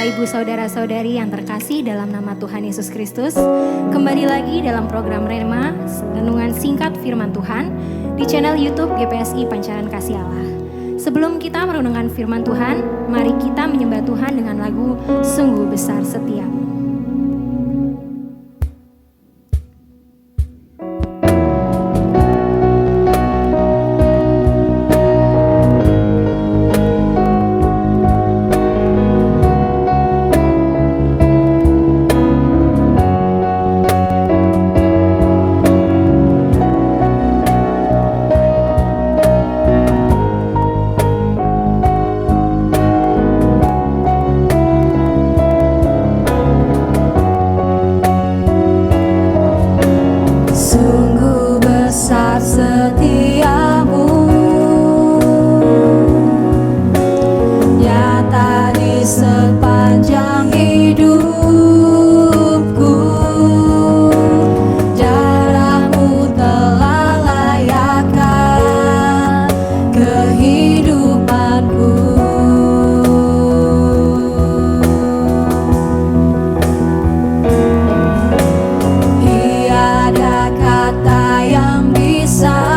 Bapak Ibu Saudara-saudari yang terkasih dalam nama Tuhan Yesus Kristus, kembali lagi dalam program Rema, renungan singkat firman Tuhan di channel YouTube GPSI Pancaran Kasih Allah. Sebelum kita merenungkan firman Tuhan, mari kita menyembah Tuhan dengan lagu Sungguh Besar Setiamu. Kata yang bisa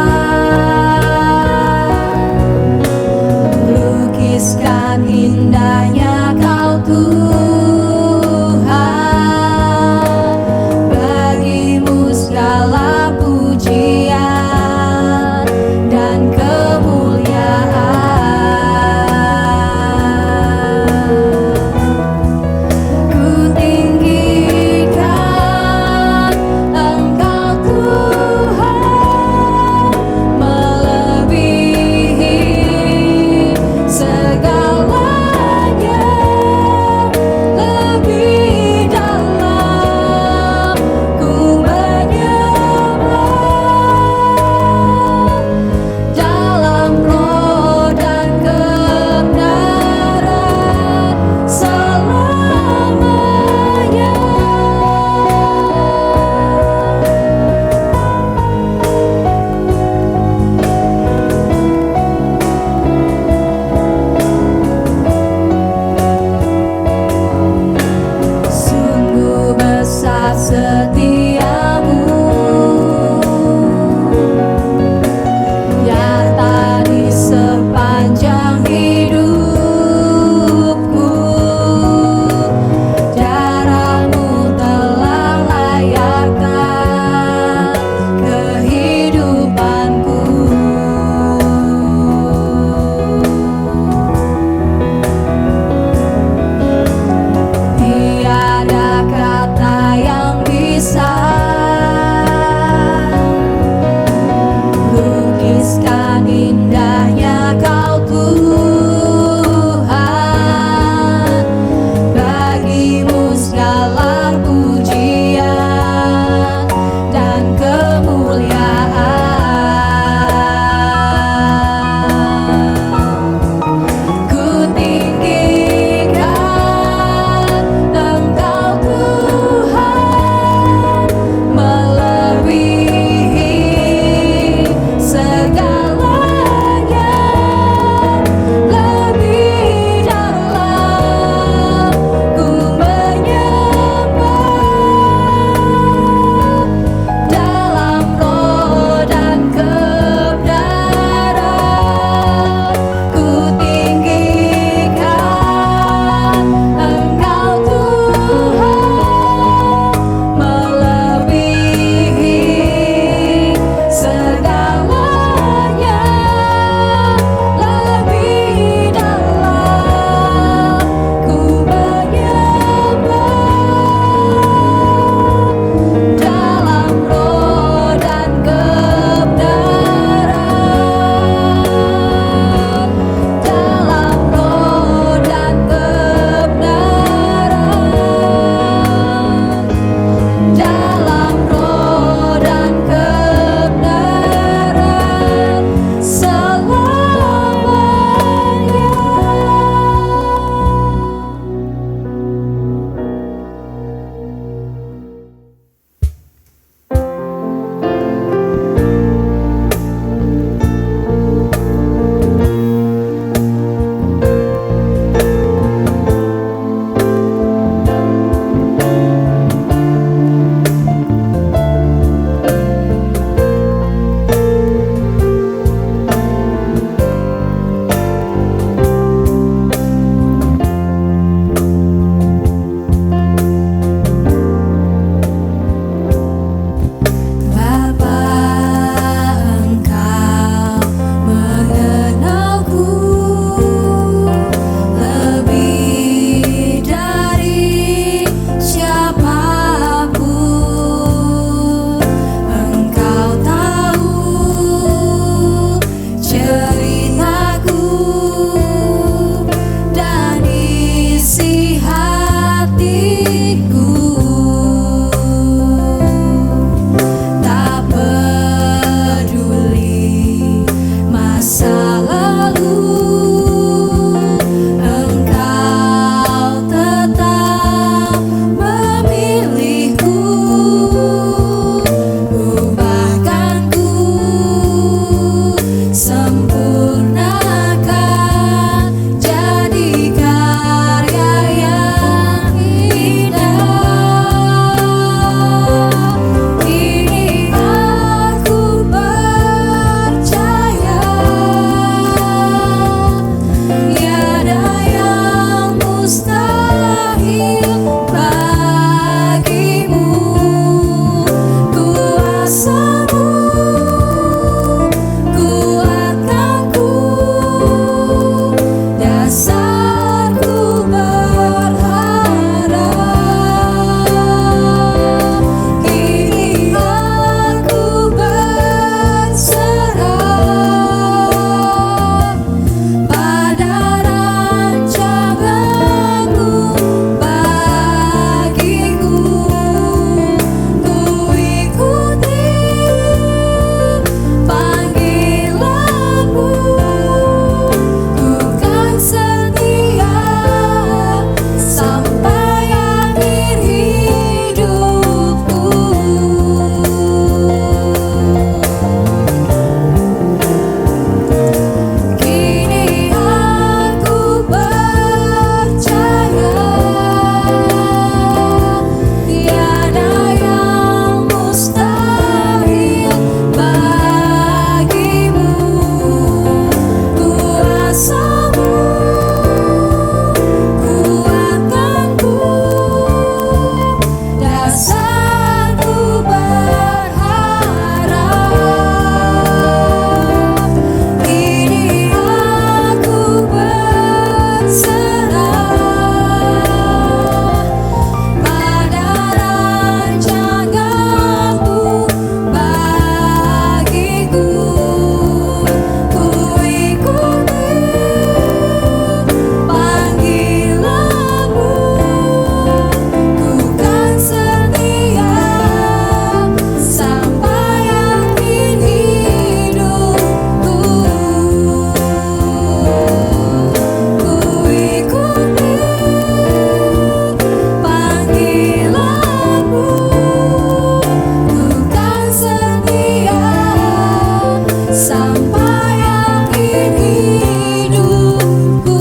sampai akhir hidupku.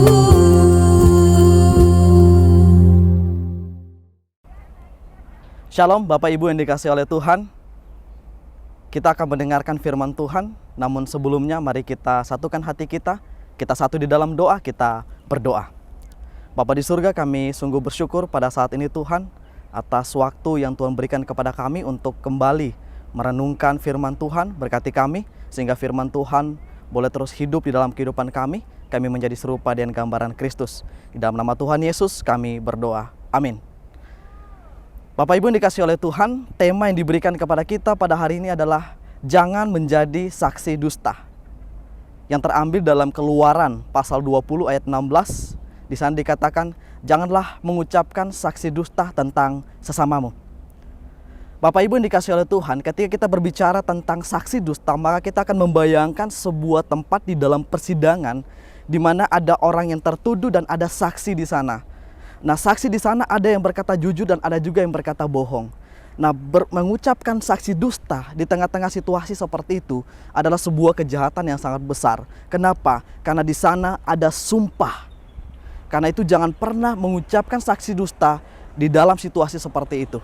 Shalom Bapak Ibu yang dikasihi oleh Tuhan. Kita akan mendengarkan firman Tuhan, namun sebelumnya mari kita satukan hati kita satu di dalam doa, kita berdoa. Bapa di surga, kami sungguh bersyukur pada saat ini Tuhan atas waktu yang Tuhan berikan kepada kami untuk kembali merenungkan firman Tuhan. Berkati kami sehingga firman Tuhan boleh terus hidup di dalam kehidupan kami menjadi serupa dengan gambaran Kristus. Di dalam nama Tuhan Yesus kami berdoa, amin. Bapak Ibu yang dikasihi oleh Tuhan, tema yang diberikan kepada kita pada hari ini adalah jangan menjadi saksi dusta. Yang terambil dalam Keluaran pasal 20 ayat 16. Di sana dikatakan, janganlah mengucapkan saksi dusta tentang sesamamu. Bapak Ibu yang dikasihi oleh Tuhan, ketika kita berbicara tentang saksi dusta, maka kita akan membayangkan sebuah tempat di dalam persidangan di mana ada orang yang tertuduh dan ada saksi di sana. Nah, saksi di sana ada yang berkata jujur dan ada juga yang berkata bohong. Nah, mengucapkan saksi dusta di tengah-tengah situasi seperti itu adalah sebuah kejahatan yang sangat besar. Kenapa? Karena di sana ada sumpah. Karena itu jangan pernah mengucapkan saksi dusta di dalam situasi seperti itu.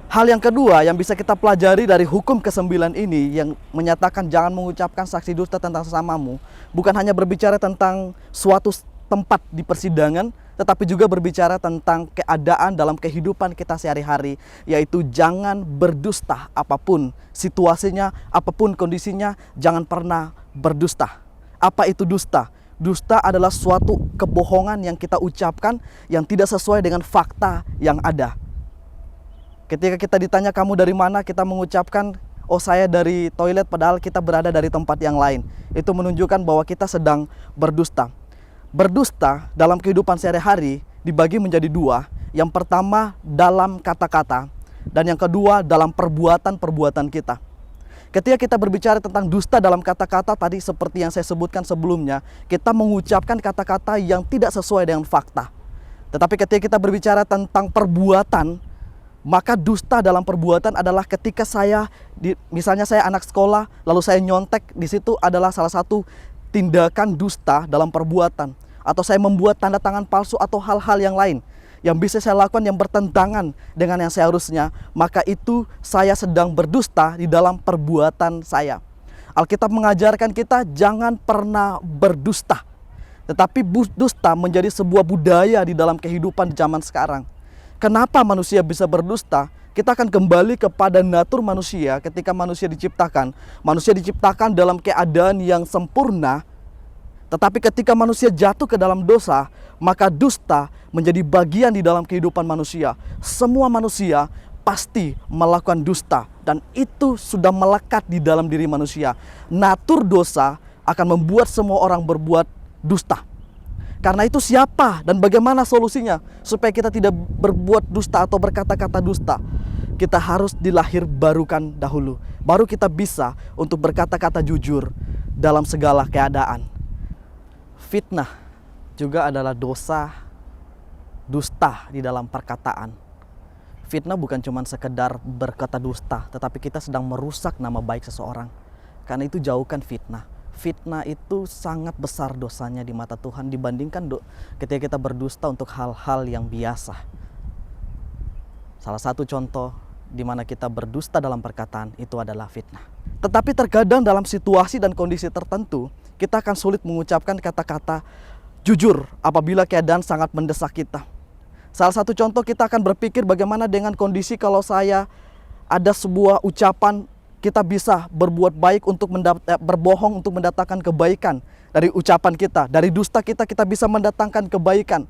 Hal yang kedua yang bisa kita pelajari dari hukum ke-9 ini yang menyatakan jangan mengucapkan saksi dusta tentang sesamamu, bukan hanya berbicara tentang suatu tempat di persidangan, tetapi juga berbicara tentang keadaan dalam kehidupan kita sehari-hari, yaitu jangan berdusta apapun situasinya, apapun kondisinya, jangan pernah berdusta. Apa itu dusta? Dusta adalah suatu kebohongan yang kita ucapkan yang tidak sesuai dengan fakta yang ada. Ketika kita ditanya kamu dari mana, kita mengucapkan, oh saya dari toilet, padahal kita berada dari tempat yang lain. Itu menunjukkan bahwa kita sedang berdusta. Berdusta dalam kehidupan sehari-hari dibagi menjadi dua. Yang pertama dalam kata-kata dan yang kedua dalam perbuatan-perbuatan kita. Ketika kita berbicara tentang dusta dalam kata-kata tadi seperti yang saya sebutkan sebelumnya, kita mengucapkan kata-kata yang tidak sesuai dengan fakta. Tetapi ketika kita berbicara tentang perbuatan, maka dusta dalam perbuatan adalah ketika misalnya saya anak sekolah lalu saya nyontek, di situ adalah salah satu tindakan dusta dalam perbuatan. Atau saya membuat tanda tangan palsu atau hal-hal yang lain yang bisa saya lakukan yang bertentangan dengan yang seharusnya, maka itu saya sedang berdusta di dalam perbuatan saya. Alkitab mengajarkan kita jangan pernah berdusta. Tetapi dusta menjadi sebuah budaya di dalam kehidupan zaman sekarang. Kenapa manusia bisa berdusta? Kita akan kembali kepada natur manusia. Ketika manusia diciptakan dalam keadaan yang sempurna. Tetapi ketika manusia jatuh ke dalam dosa, maka dusta menjadi bagian di dalam kehidupan manusia. Semua manusia pasti melakukan dusta dan itu sudah melekat di dalam diri manusia. Natur dosa akan membuat semua orang berbuat dusta. Karena itu siapa dan bagaimana solusinya supaya kita tidak berbuat dusta atau berkata-kata dusta? Kita harus dilahirbarukan dahulu. Baru kita bisa untuk berkata-kata jujur dalam segala keadaan. Fitnah juga adalah dosa dusta di dalam perkataan. Fitnah bukan cuma sekedar berkata dusta, tetapi kita sedang merusak nama baik seseorang. Karena itu jauhkan fitnah. Fitnah itu sangat besar dosanya di mata Tuhan dibandingkan ketika kita berdusta untuk hal-hal yang biasa. Salah satu contoh di mana kita berdusta dalam perkataan itu adalah fitnah. Tetapi terkadang dalam situasi dan kondisi tertentu, kita akan sulit mengucapkan kata-kata jujur apabila keadaan sangat mendesak kita. Salah satu contoh kita akan berpikir bagaimana dengan kondisi kalau saya ada sebuah ucapan kita bisa berbuat baik untuk berbohong untuk mendatangkan kebaikan dari ucapan kita, dari dusta kita bisa mendatangkan kebaikan.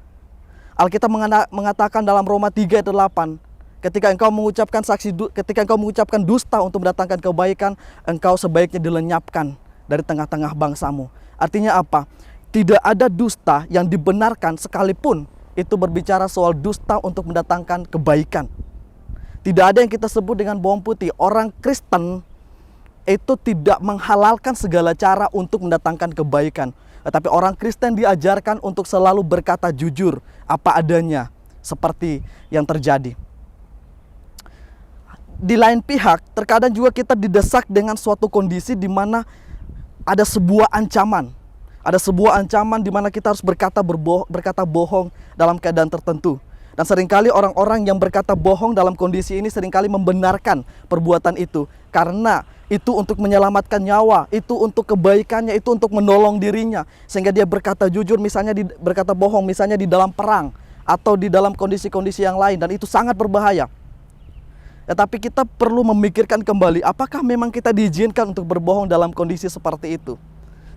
Alkitab mengatakan dalam Roma 3 ayat 8, ketika engkau mengucapkan dusta untuk mendatangkan kebaikan, engkau sebaiknya dilenyapkan dari tengah-tengah bangsamu. Artinya apa? Tidak ada dusta yang dibenarkan sekalipun itu berbicara soal dusta untuk mendatangkan kebaikan. Tidak ada yang kita sebut dengan bawang putih. Orang Kristen itu tidak menghalalkan segala cara untuk mendatangkan kebaikan. Tetapi orang Kristen diajarkan untuk selalu berkata jujur apa adanya seperti yang terjadi. di lain pihak, terkadang juga kita didesak dengan suatu kondisi di mana ada sebuah ancaman. Ada sebuah ancaman di mana kita harus berkata bohong dalam keadaan tertentu. Dan seringkali orang-orang yang berkata bohong dalam kondisi ini seringkali membenarkan perbuatan itu. Karena itu untuk menyelamatkan nyawa, itu untuk kebaikannya, itu untuk menolong dirinya. Sehingga dia berkata jujur, misalnya berkata bohong, misalnya di dalam perang atau di dalam kondisi-kondisi yang lain. Dan itu sangat berbahaya. Tetapi kita perlu memikirkan kembali, apakah memang kita diizinkan untuk berbohong dalam kondisi seperti itu?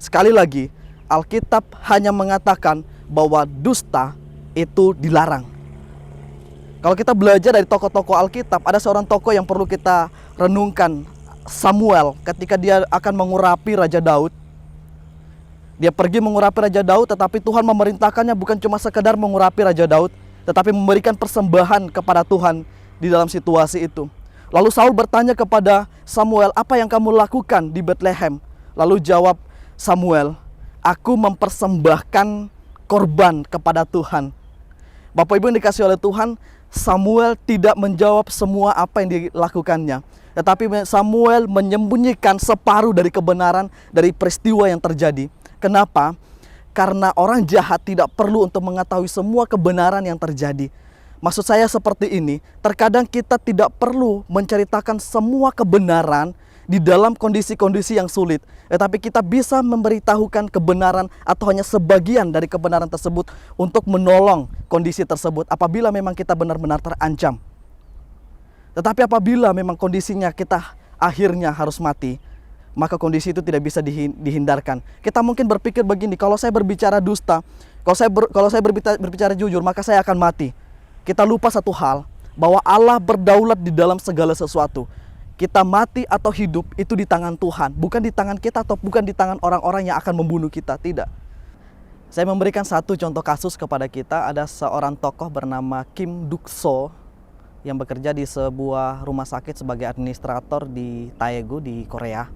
Sekali lagi, Alkitab hanya mengatakan bahwa dusta itu dilarang. Kalau kita belajar dari tokoh-tokoh Alkitab, ada seorang tokoh yang perlu kita renungkan, Samuel, ketika dia akan mengurapi Raja Daud. Dia pergi mengurapi Raja Daud, tetapi Tuhan memerintahkannya bukan cuma sekedar mengurapi Raja Daud, tetapi memberikan persembahan kepada Tuhan di dalam situasi itu. Lalu Saul bertanya kepada Samuel, apa yang kamu lakukan di Bethlehem? Lalu jawab Samuel, aku mempersembahkan korban kepada Tuhan. Bapak Ibu yang dikasihi oleh Tuhan, Samuel tidak menjawab semua apa yang dilakukannya. Tetapi Samuel menyembunyikan separuh dari kebenaran dari peristiwa yang terjadi. Kenapa? Karena orang jahat tidak perlu untuk mengetahui semua kebenaran yang terjadi. Maksud saya seperti ini, terkadang kita tidak perlu menceritakan semua kebenaran di dalam kondisi-kondisi yang sulit. Tetapi kita bisa memberitahukan kebenaran atau hanya sebagian dari kebenaran tersebut untuk menolong kondisi tersebut apabila memang kita benar-benar terancam. Tetapi apabila memang kondisinya kita akhirnya harus mati, maka kondisi itu tidak bisa dihindarkan. Kita mungkin berpikir begini, kalau saya berbicara dusta, kalau saya berbicara jujur, maka saya akan mati. Kita lupa satu hal, bahwa Allah berdaulat di dalam segala sesuatu. Kita mati atau hidup itu di tangan Tuhan, bukan di tangan kita atau bukan di tangan orang-orang yang akan membunuh kita, tidak. Saya memberikan satu contoh kasus kepada kita. Ada seorang tokoh bernama Kim Duk-so yang bekerja di sebuah rumah sakit sebagai administrator di Daegu di Korea.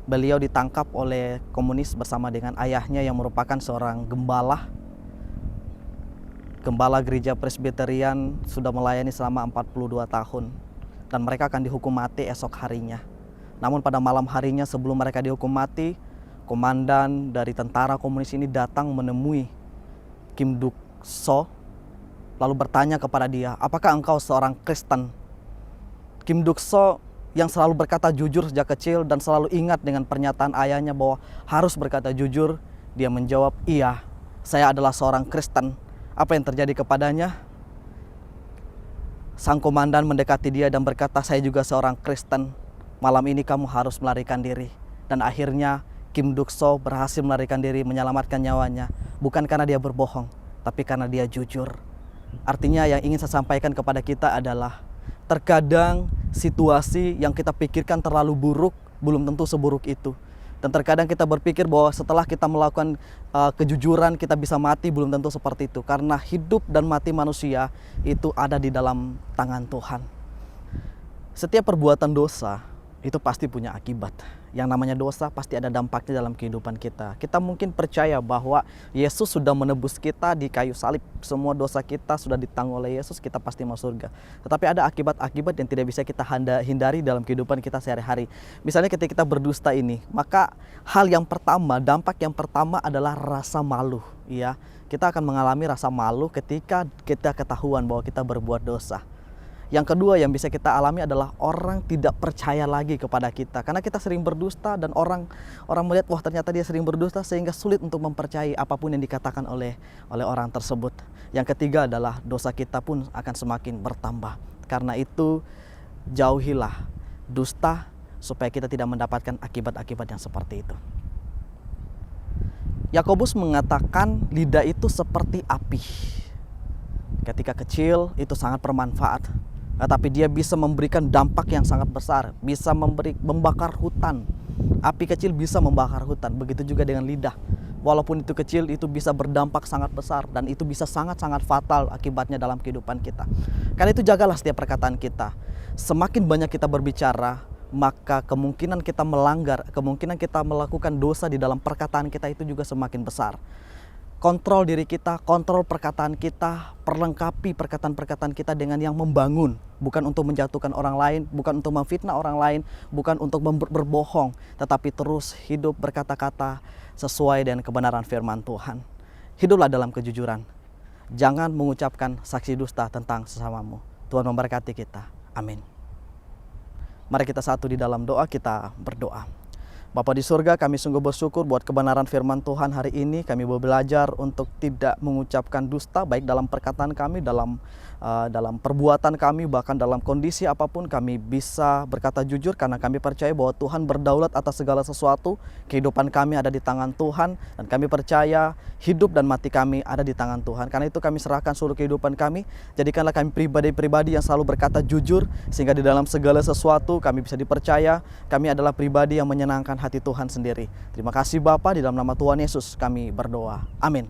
Beliau ditangkap oleh komunis bersama dengan ayahnya yang merupakan seorang gembala gereja Presbyterian, sudah melayani selama 42 tahun. Dan mereka akan dihukum mati esok harinya. Namun pada malam harinya sebelum mereka dihukum mati, komandan dari tentara komunis ini datang menemui Kim Duk-so, lalu bertanya kepada dia, apakah engkau seorang Kristen? Kim Duk-so yang selalu berkata jujur sejak kecil dan selalu ingat dengan pernyataan ayahnya bahwa harus berkata jujur, dia menjawab, iya, saya adalah seorang Kristen. Apa yang terjadi kepadanya? Sang komandan mendekati dia dan berkata, saya juga seorang Kristen. Malam ini kamu harus melarikan diri. Dan akhirnya Kim Duk-so berhasil melarikan diri, menyelamatkan nyawanya. Bukan karena dia berbohong, tapi karena dia jujur. Artinya yang ingin saya sampaikan kepada kita adalah, terkadang situasi yang kita pikirkan terlalu buruk belum tentu seburuk itu. Dan terkadang kita berpikir bahwa setelah kita melakukan kejujuran kita bisa mati, belum tentu seperti itu. Karena hidup dan mati manusia itu ada di dalam tangan Tuhan. Setiap perbuatan dosa itu pasti punya akibat. Yang namanya dosa pasti ada dampaknya dalam kehidupan kita. Kita mungkin percaya bahwa Yesus sudah menebus kita di kayu salib. Semua dosa kita sudah ditanggung oleh Yesus, kita pasti masuk surga. Tetapi ada akibat-akibat yang tidak bisa kita hindari dalam kehidupan kita sehari-hari. Misalnya ketika kita berdusta ini, maka hal yang pertama, dampak yang pertama adalah rasa malu. Ya, kita akan mengalami rasa malu ketika kita ketahuan bahwa kita berbuat dosa. Yang kedua yang bisa kita alami adalah orang tidak percaya lagi kepada kita. Karena kita sering berdusta dan orang melihat, wah ternyata dia sering berdusta, sehingga sulit untuk mempercayai apapun yang dikatakan oleh orang tersebut. Yang ketiga adalah dosa kita pun akan semakin bertambah. Karena itu jauhilah dusta supaya kita tidak mendapatkan akibat-akibat yang seperti itu. Yakobus mengatakan lidah itu seperti api. Ketika kecil itu sangat bermanfaat. Tapi dia bisa memberikan dampak yang sangat besar, bisa membakar hutan. Api kecil bisa membakar hutan, begitu juga dengan lidah. Walaupun itu kecil, itu bisa berdampak sangat besar dan itu bisa sangat-sangat fatal akibatnya dalam kehidupan kita. Karena itu jagalah setiap perkataan kita. Semakin banyak kita berbicara, maka kemungkinan kita melanggar, kemungkinan kita melakukan dosa di dalam perkataan kita itu juga semakin besar. kontrol diri kita, kontrol perkataan kita, perlengkapi perkataan-perkataan kita dengan yang membangun, bukan untuk menjatuhkan orang lain, bukan untuk memfitnah orang lain, bukan untuk berbohong, tetapi terus hidup berkata-kata sesuai dengan kebenaran firman Tuhan. Hiduplah dalam kejujuran. Jangan mengucapkan saksi dusta tentang sesamamu. Tuhan memberkati kita. Amin. Mari kita satu di dalam doa, kita berdoa. Bapa di surga, kami sungguh bersyukur buat kebenaran firman Tuhan hari ini. Kami belajar untuk tidak mengucapkan dusta, baik dalam perkataan kami, dalam perbuatan kami, bahkan dalam kondisi apapun kami bisa berkata jujur karena kami percaya bahwa Tuhan berdaulat atas segala sesuatu. Kehidupan kami ada di tangan Tuhan dan kami percaya hidup dan mati kami ada di tangan Tuhan. Karena itu kami serahkan seluruh kehidupan kami. Jadikanlah kami pribadi-pribadi yang selalu berkata jujur, sehingga di dalam segala sesuatu kami bisa dipercaya kami adalah pribadi yang menyenangkan hati Tuhan sendiri. Terima kasih Bapa, di dalam nama Tuhan Yesus kami berdoa. Amin.